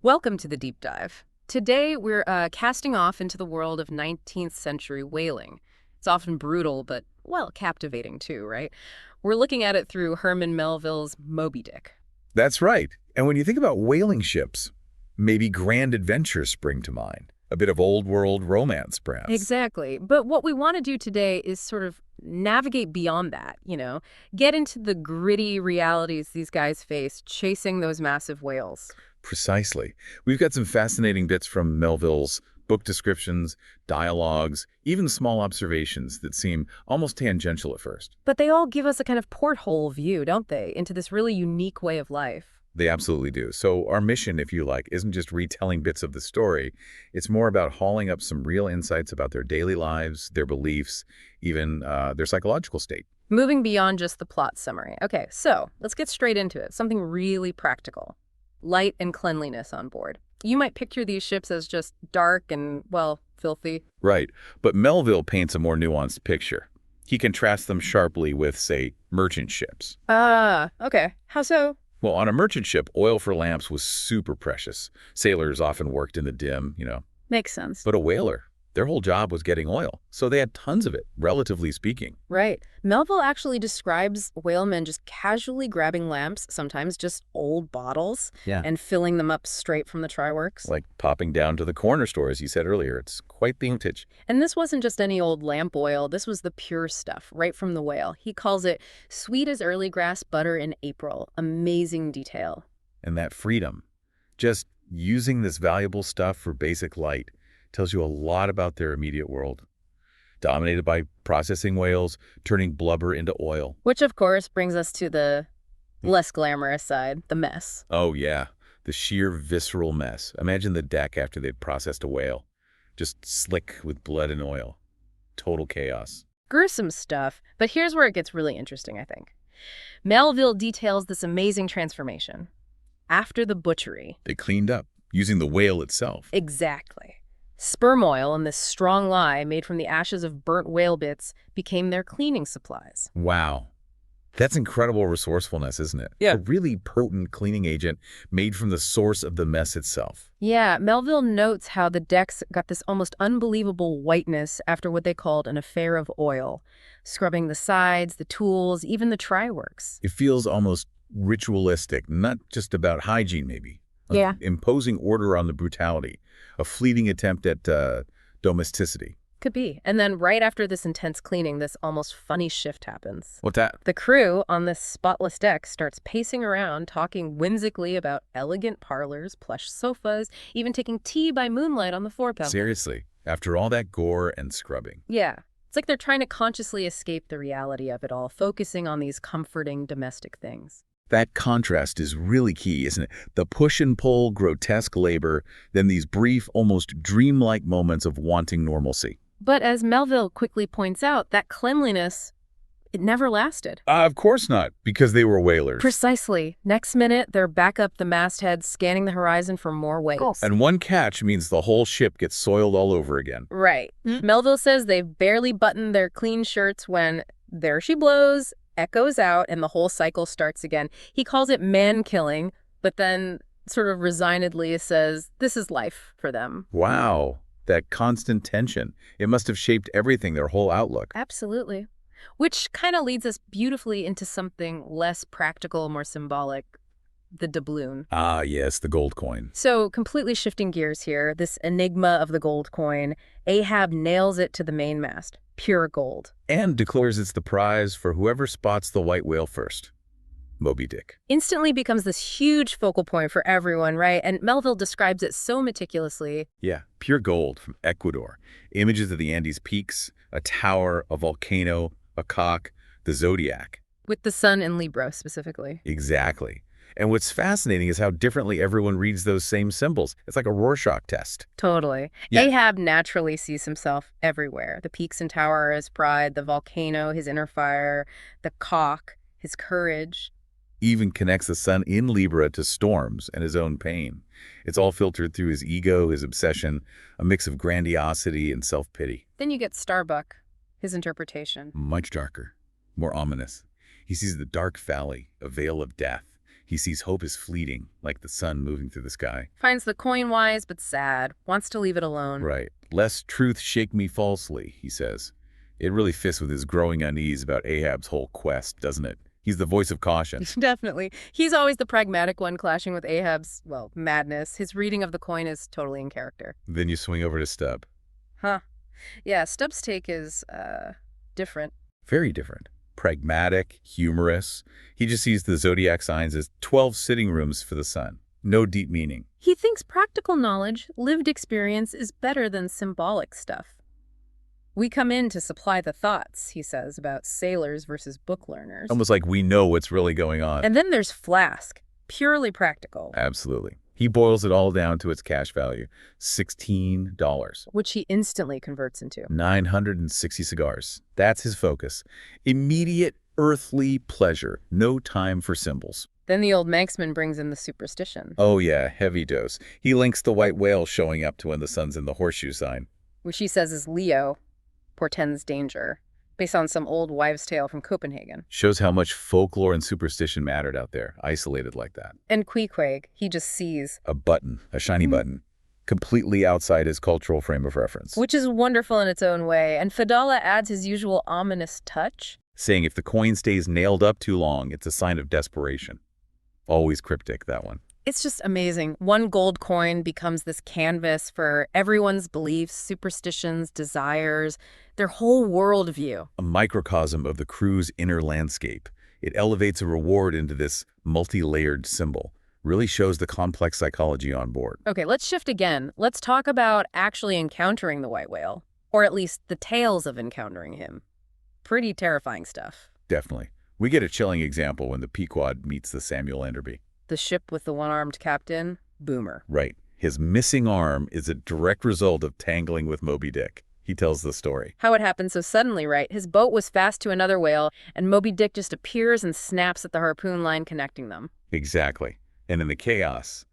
Welcome to the deep dive. Today, we're casting off into the world of 19th century whaling. It's often brutal, but, well, captivating too, right? We're looking at it through Herman Melville's Moby Dick. That's right. And when you think about whaling ships, maybe grand adventures spring to mind. A bit of old world romance, perhaps. Exactly. But what we want to do today is sort of navigate beyond that, get into the gritty realities these guys face chasing those massive whales. Precisely. We've got some fascinating bits from Melville's book descriptions, dialogues, even small observations that seem almost tangential at first. But they all give us a kind of porthole view, don't they, into this really unique way of life. They absolutely do. So our mission, if you like, isn't just retelling bits of the story. It's more about hauling up some real insights about their daily lives, their beliefs, even their psychological state. Moving beyond just the plot summary. Okay, so let's get straight into it. Something really practical. Light and cleanliness on board. You might picture these ships as just dark and, well, filthy. Right. But Melville paints a more nuanced picture. He contrasts them sharply with, say, merchant ships. Ah, okay. How so? Well, on a merchant ship, oil for lamps was super precious. Sailors often worked in the dim. Makes sense. But a whaler, their whole job was getting oil. So they had tons of it, relatively speaking. Right. Melville actually describes whalemen just casually grabbing lamps, sometimes just old bottles, and filling them up straight from the try-works. Like popping down to the corner store, as you said earlier. It's quite the vintage. And this wasn't just any old lamp oil. This was the pure stuff, right from the whale. He calls it sweet as early grass butter in April. Amazing detail. And that freedom, just using this valuable stuff for basic light, tells you a lot about their immediate world. Dominated by processing whales, turning blubber into oil. Which, of course, brings us to the less glamorous side, the mess. Oh, yeah. The sheer visceral mess. Imagine the deck after they'd processed a whale. Just slick with blood and oil. Total chaos. Gruesome stuff, but here's where it gets really interesting, I think. Melville details this amazing transformation. After the butchery. They cleaned up, using the whale itself. Exactly. Sperm oil and this strong lye made from the ashes of burnt whale bits became their cleaning supplies. Wow. That's incredible resourcefulness, isn't it? Yeah. A really potent cleaning agent made from the source of the mess itself. Yeah, Melville notes how the decks got this almost unbelievable whiteness after what they called an affair of oil, scrubbing the sides, the tools, even the try-works. It feels almost ritualistic, not just about hygiene, maybe. Yeah. Imposing order on the brutality, a fleeting attempt at domesticity. Could be. And then right after this intense cleaning, this almost funny shift happens. What's that? The crew on this spotless deck starts pacing around, talking whimsically about elegant parlors, plush sofas, even taking tea by moonlight on the forepetal. Seriously, after all that gore and scrubbing. Yeah. It's like they're trying to consciously escape the reality of it all, focusing on these comforting domestic things. That contrast is really key, isn't it? The push and pull, grotesque labor, then these brief, almost dreamlike moments of wanting normalcy. But as Melville quickly points out, that cleanliness, it never lasted. Of course not, because they were whalers. Precisely. Next minute, they're back up the masthead, scanning the horizon for more whales. And one catch means the whole ship gets soiled all over again. Right. Melville says they've barely buttoned their clean shirts when there she blows, echoes out, and the whole cycle starts again. He calls it man-killing, but then sort of resignedly says this is life for them. Wow. That constant tension. It must have shaped everything, their whole outlook. Absolutely. Which kind of leads us beautifully into something less practical, more symbolic, the doubloon. Ah, yes, the gold coin. So completely shifting gears here, this enigma of the gold coin, Ahab nails it to the mainmast, pure gold. And declares it's the prize for whoever spots the white whale first. Moby Dick. Instantly becomes this huge focal point for everyone, right? And Melville describes it so meticulously. Yeah, pure gold from Ecuador. Images of the Andes peaks, a tower, a volcano, a cock, the zodiac. With the sun in Libra specifically. Exactly. And what's fascinating is how differently everyone reads those same symbols. It's like a Rorschach test. Totally. Yeah. Ahab naturally sees himself everywhere. The peaks and tower are his pride, the volcano, his inner fire, the cock, his courage. Even connects the sun in Libra to storms and his own pain. It's all filtered through his ego, his obsession, a mix of grandiosity and self-pity. Then you get Starbuck, his interpretation. Much darker, more ominous. He sees the dark valley, a veil of death. He sees hope is fleeting, like the sun moving through the sky. Finds the coin wise but sad, wants to leave it alone. Right. "Lest truth shake me falsely," he says. It really fits with his growing unease about Ahab's whole quest, doesn't it? He's the voice of caution. Definitely. He's always the pragmatic one clashing with Ahab's, well, madness. His reading of the coin is totally in character. Then you swing over to Stubb. Huh. Yeah, Stubbs' take is, different. Very different. Pragmatic, humorous. He just sees the zodiac signs as 12 sitting rooms for the sun. No deep meaning. He thinks practical knowledge, lived experience, is better than symbolic stuff. We come in to supply the thoughts, he says, about sailors versus book learners. Almost like we know what's really going on. And then there's Flask, purely practical. Absolutely. He boils it all down to its cash value, $16. Which he instantly converts into 960 cigars. That's his focus. Immediate earthly pleasure. No time for symbols. Then the old Manxman brings in the superstition, Oh yeah, heavy dose. He links the white whale showing up to when the sun's in the horseshoe sign. which he says is Leo, portends danger, based on some old wives' tale from Copenhagen. Shows how much folklore and superstition mattered out there, isolated like that. And Queequeg, he just sees, A button, a shiny button, completely outside his cultural frame of reference. which is wonderful in its own way. And Fadala adds his usual ominous touch. Saying if the coin stays nailed up too long, it's a sign of desperation. Always cryptic, that one. It's just amazing. One gold coin becomes this canvas for everyone's beliefs, superstitions, desires, their whole worldview. A microcosm of the crew's inner landscape. It elevates a reward into this multi-layered symbol. Really shows the complex psychology on board. Okay, let's shift again. Let's talk about actually encountering the white whale, or at least the tales of encountering him. Pretty terrifying stuff. Definitely. We get a chilling example when the Pequod meets the Samuel Enderby. The ship with the one-armed captain, Boomer. Right. His missing arm is a direct result of tangling with Moby Dick. He tells the story. How it happened so suddenly, right? His boat was fast to another whale, and Moby Dick just appears and snaps at the harpoon line connecting them. Exactly. And in the chaos,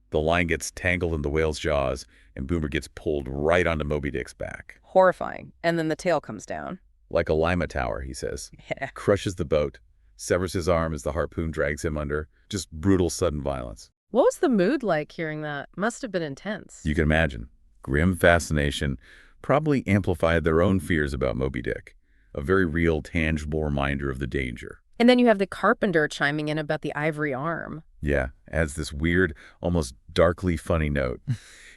the line gets tangled in the whale's jaws, and Boomer gets pulled right onto Moby Dick's back. Horrifying. And then the tail comes down. Like a Lima tower, he says. Yeah. Crushes the boat, severs his arm as the harpoon drags him under. Just brutal, sudden violence. What was the mood like hearing that? Must have been intense. You can imagine. Grim fascination probably amplified their own fears about Moby Dick. A very real, tangible reminder of the danger. And then you have the carpenter chiming in about the ivory arm. Yeah, adds this weird, almost darkly funny note.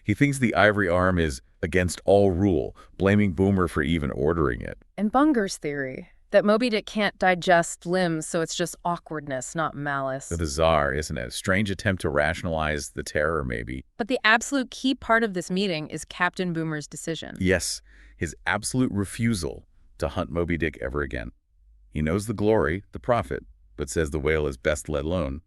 He thinks the ivory arm is against all rule, blaming Boomer for even ordering it. And Bunger's theory, that Moby Dick can't digest limbs, so it's just awkwardness, not malice. Bizarre, isn't it? A strange attempt to rationalize the terror, maybe. But the absolute key part of this meeting is Captain Boomer's decision. Yes, his absolute refusal to hunt Moby Dick ever again. He knows the glory, the profit, but says the whale is best let alone.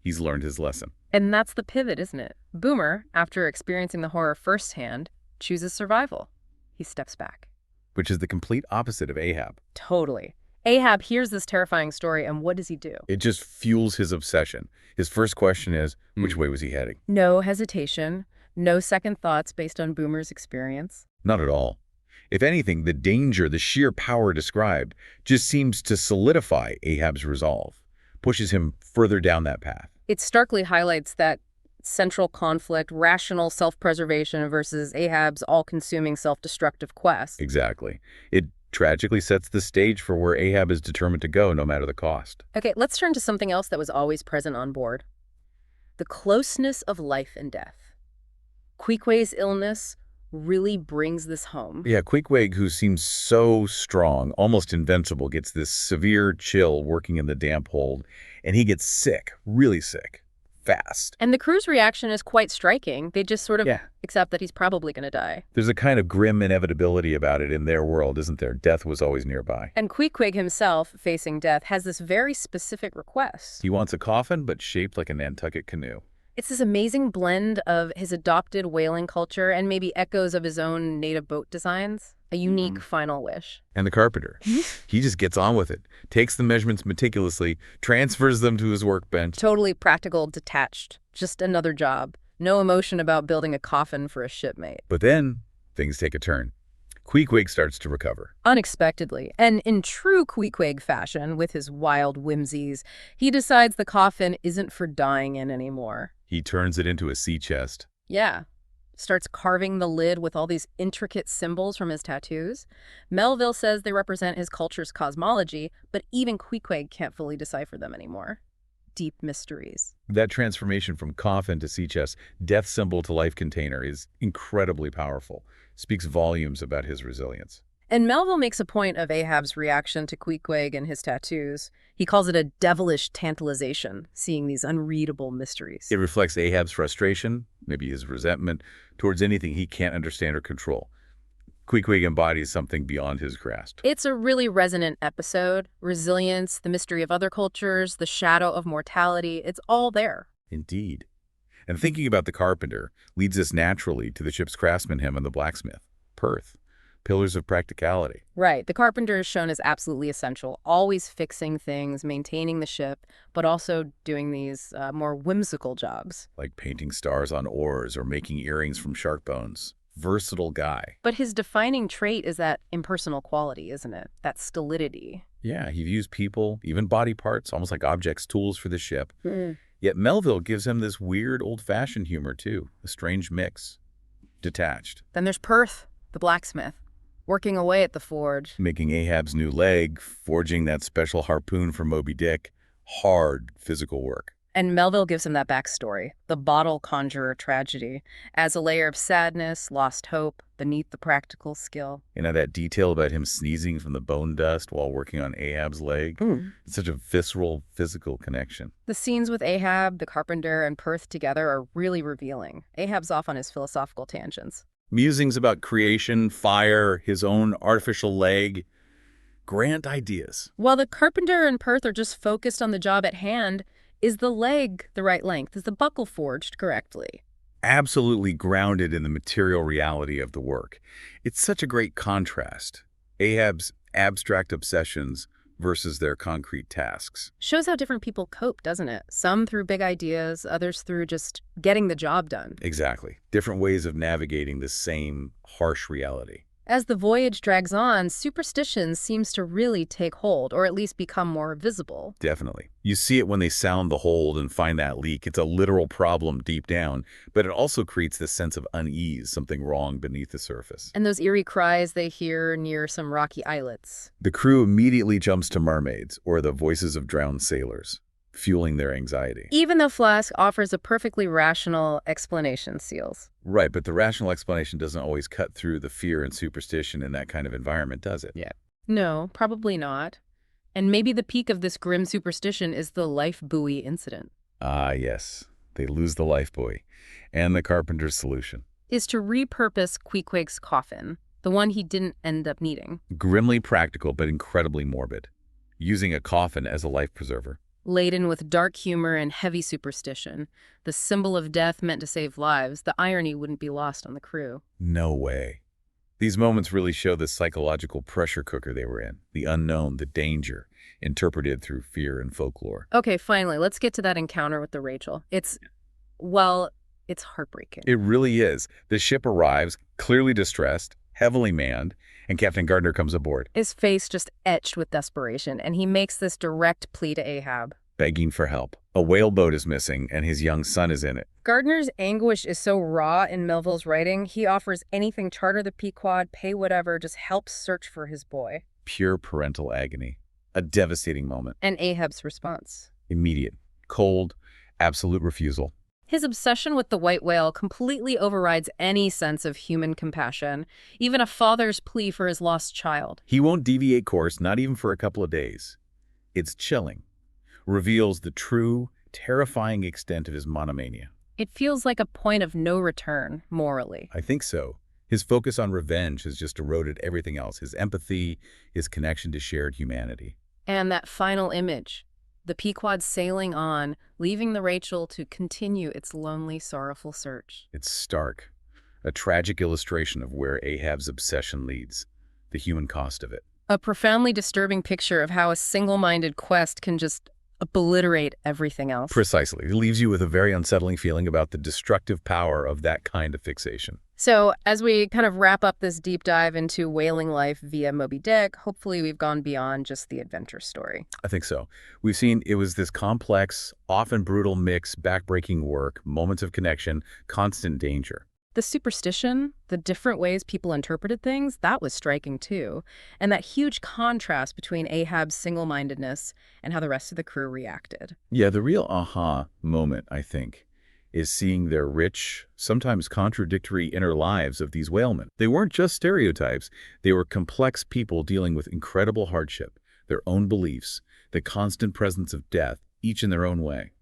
He's learned his lesson. And that's the pivot, isn't it? Boomer, after experiencing the horror firsthand, chooses survival. He steps back. Which is the complete opposite of Ahab. Totally. Ahab hears this terrifying story, and what does he do? It just fuels his obsession. His first question is, which way was he heading? No hesitation, no second thoughts based on Boomer's experience. Not at all. If anything, the danger, the sheer power described, just seems to solidify Ahab's resolve, pushes him further down that path. It starkly highlights that central conflict, rational self-preservation versus Ahab's all-consuming self-destructive quest. Exactly. It tragically sets the stage for where Ahab is determined to go no matter the cost. Okay, let's turn to something else that was always present on board. The closeness of life and death. Queequeg's illness really brings this home. Yeah, Queequeg, who seems so strong, almost invincible, gets this severe chill working in the damp hold, and he gets sick, really sick, fast. And the crew's reaction is quite striking. They just sort of accept that he's probably going to die. There's a kind of grim inevitability about it in their world, isn't there? Death was always nearby. And Queequeg himself, facing death, has this very specific request. He wants a coffin, but shaped like a Nantucket canoe. It's this amazing blend of his adopted whaling culture and maybe echoes of his own native boat designs. A unique final wish. And the carpenter. He just gets on with it, takes the measurements meticulously, transfers them to his workbench. Totally practical, detached. Just another job. No emotion about building a coffin for a shipmate. But then, things take a turn. Queequeg starts to recover. Unexpectedly, and in true Queequeg fashion, with his wild whimsies, he decides the coffin isn't for dying in anymore. He turns it into a sea chest. Yeah. Starts carving the lid with all these intricate symbols from his tattoos. Melville says they represent his culture's cosmology, but even Queequeg can't fully decipher them anymore. Deep mysteries. That transformation from coffin to sea chest, death symbol to life container, is incredibly powerful. Speaks volumes about his resilience. And Melville makes a point of Ahab's reaction to Queequeg and his tattoos. He calls it a devilish tantalization, seeing these unreadable mysteries. It reflects Ahab's frustration, maybe his resentment, towards anything he can't understand or control. Queequeg embodies something beyond his grasp. It's a really resonant episode. Resilience, the mystery of other cultures, the shadow of mortality, it's all there. Indeed. And thinking about the carpenter leads us naturally to the ship's craftsman him and the blacksmith. Perth. Pillars of practicality. Right. The carpenter is shown as absolutely essential, always fixing things, maintaining the ship, but also doing these more whimsical jobs. Like painting stars on oars or making earrings from shark bones. Versatile guy. But his defining trait is that impersonal quality, isn't it? That stolidity. Yeah, he views people, even body parts, almost like objects, tools for the ship. Mm. Yet Melville gives him this weird old-fashioned humor too, a strange mix. Detached. Then there's Perth, the blacksmith, working away at the forge. Making Ahab's new leg, forging that special harpoon for Moby Dick. Hard physical work. And Melville gives him that backstory, the bottle conjurer tragedy, as a layer of sadness, lost hope, beneath the practical skill. You know, that detail about him sneezing from the bone dust while working on Ahab's leg? It's such a visceral, physical connection. The scenes with Ahab, the carpenter, and Perth together are really revealing. Ahab's off on his philosophical tangents. Musings about creation, fire, his own artificial leg. Grand ideas. While the carpenter and Perth are just focused on the job at hand, is the leg the right length? Is the buckle forged correctly? Absolutely grounded in the material reality of the work. It's such a great contrast. Ahab's abstract obsessions versus their concrete tasks. Shows how different people cope, doesn't it? Some through big ideas, others through just getting the job done. Exactly. Different ways of navigating the same harsh reality. As the voyage drags on, superstition seems to really take hold, or at least become more visible. Definitely. You see it when they sound the hold and find that leak. It's a literal problem deep down, but it also creates this sense of unease, something wrong beneath the surface. And those eerie cries they hear near some rocky islets. The crew immediately jumps to mermaids, or the voices of drowned sailors, fueling their anxiety. Even though Flask offers a perfectly rational explanation, Seals. Right, but the rational explanation doesn't always cut through the fear and superstition in that kind of environment, does it? Yeah. No, probably not. And maybe the peak of this grim superstition is the life buoy incident. Ah, yes. They lose the life buoy. And the carpenter's solution is to repurpose Queequeg's coffin, the one he didn't end up needing. Grimly practical, but incredibly morbid. Using a coffin as a life preserver. Laden with dark humor and heavy superstition, the symbol of death meant to save lives, the irony wouldn't be lost on the crew. No way. These moments really show the psychological pressure cooker they were in, the unknown, the danger, interpreted through fear and folklore. Okay, finally, let's get to that encounter with the Rachel. It's heartbreaking. It really is. The ship arrives, clearly distressed, heavily manned, and Captain Gardner comes aboard. His face just etched with desperation, and he makes this direct plea to Ahab. Begging for help. A whaleboat is missing, and his young son is in it. Gardner's anguish is so raw in Melville's writing, he offers anything, charter the Pequod, pay whatever, just help search for his boy. Pure parental agony. A devastating moment. And Ahab's response. Immediate. Cold. Absolute refusal. His obsession with the white whale completely overrides any sense of human compassion, even a father's plea for his lost child. He won't deviate course, not even for a couple of days. It's chilling. Reveals the true, terrifying extent of his monomania. It feels like a point of no return, morally. I think so. His focus on revenge has just eroded everything else, his empathy, his connection to shared humanity. And that final image. The Pequod sailing on, leaving the Rachel to continue its lonely, sorrowful search. It's stark, a tragic illustration of where Ahab's obsession leads, the human cost of it. A profoundly disturbing picture of how a single-minded quest can just obliterate everything else. Precisely. It leaves you with a very unsettling feeling about the destructive power of that kind of fixation. So as we kind of wrap up this deep dive into whaling life via Moby Dick, hopefully we've gone beyond just the adventure story. I think so. We've seen it was this complex, often brutal mix, backbreaking work, moments of connection, constant danger. The superstition, the different ways people interpreted things, that was striking too. And that huge contrast between Ahab's single-mindedness and how the rest of the crew reacted. Yeah, the real aha moment, I think, is seeing their rich, sometimes contradictory inner lives of these whalemen. They weren't just stereotypes. They were complex people dealing with incredible hardship, their own beliefs, the constant presence of death, each in their own way.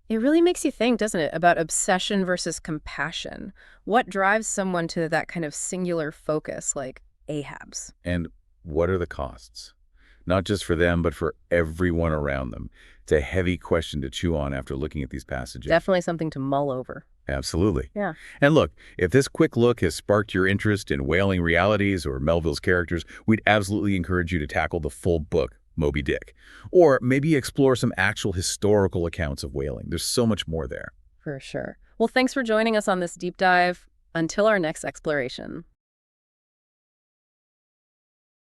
It really makes you think, doesn't it, about obsession versus compassion. What drives someone to that kind of singular focus like Ahab's? And what are the costs? Not just for them, but for everyone around them. It's a heavy question to chew on after looking at these passages. Definitely something to mull over. Absolutely. Yeah. And look, if this quick look has sparked your interest in whaling realities or Melville's characters, we'd absolutely encourage you to tackle the full book, Moby Dick. Or maybe explore some actual historical accounts of whaling. There's so much more there. For sure. Well, thanks for joining us on this deep dive. Until our next exploration.